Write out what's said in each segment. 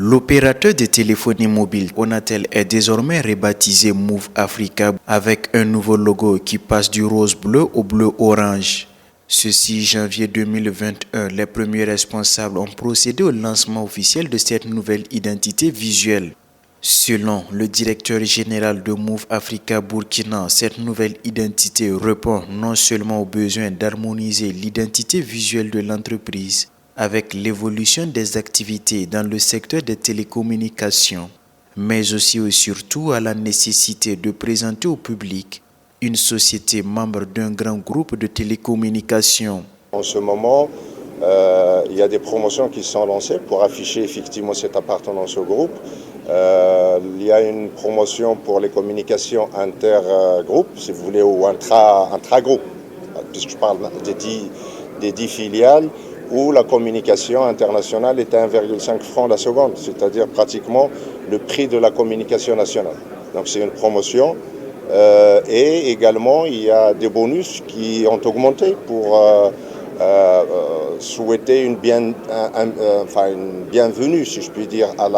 L'opérateur de téléphonie mobile Onatel est désormais rebaptisé Move Africa avec un nouveau logo qui passe du rose-bleu au bleu-orange. Ce 6 janvier 2021, les premiers responsables ont procédé au lancement officiel de cette nouvelle identité visuelle. Selon le directeur général de Move Africa Burkina, cette nouvelle identité répond non seulement au besoin d'harmoniser l'identité visuelle de l'entreprise avec l'évolution des activités dans le secteur des télécommunications, mais aussi et surtout à la nécessité de présenter au public une société membre d'un grand groupe de télécommunications. En ce moment, il y a des promotions qui sont lancées pour afficher effectivement cette appartenance au groupe. Il y a une promotion pour les communications intergroupes, si vous voulez, ou intra-groupe, puisque je parle des 10 filiales, où la communication internationale est à 1,5 franc la seconde, c'est-à-dire pratiquement le prix de la communication nationale. Donc c'est une promotion. Et également, il y a des bonus qui ont augmenté pour souhaiter une bienvenue, si je puis dire, à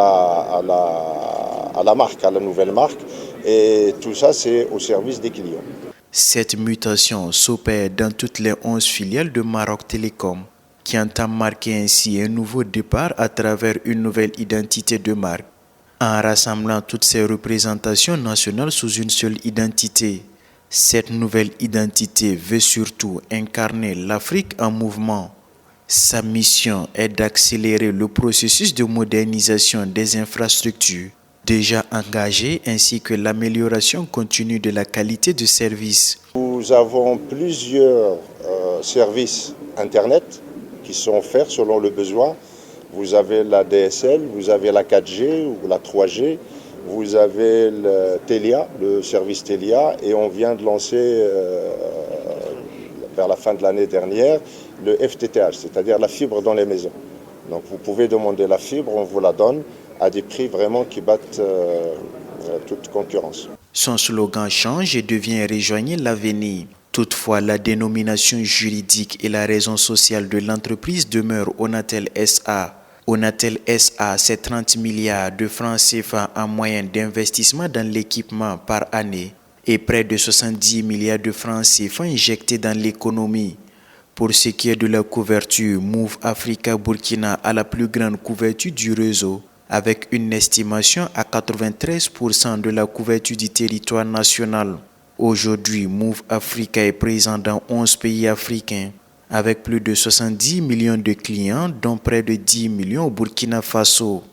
la marque, à la nouvelle marque. Et tout ça, c'est au service des clients. Cette mutation s'opère dans toutes les 11 filiales de Maroc Télécom, qui entament marquer ainsi un nouveau départ à travers une nouvelle identité de marque, en rassemblant toutes ces représentations nationales sous une seule identité. Cette nouvelle identité veut surtout incarner l'Afrique en mouvement. Sa mission est d'accélérer le processus de modernisation des infrastructures déjà engagées ainsi que l'amélioration continue de la qualité de service. Nous avons plusieurs services Internet qui sont offerts selon le besoin. Vous avez la DSL, vous avez la 4G ou la 3G, vous avez le Telia, le service Telia, et on vient de lancer vers la fin de l'année dernière le FTTH, c'est-à-dire la fibre dans les maisons. Donc vous pouvez demander la fibre, on vous la donne à des prix vraiment qui battent toute concurrence. Son slogan change et devient Rejoignez l'avenir. Toutefois, la dénomination juridique et la raison sociale de l'entreprise demeurent Onatel SA. Onatel SA, c'est 30 milliards de francs CFA en moyenne d'investissement dans l'équipement par année et près de 70 milliards de francs CFA injectés dans l'économie. Pour ce qui est de la couverture, Move Africa Burkina a la plus grande couverture du réseau, avec une estimation à 93% de la couverture du territoire national. Aujourd'hui, Move Africa est présent dans 11 pays africains, avec plus de 70 millions de clients, dont près de 10 millions au Burkina Faso.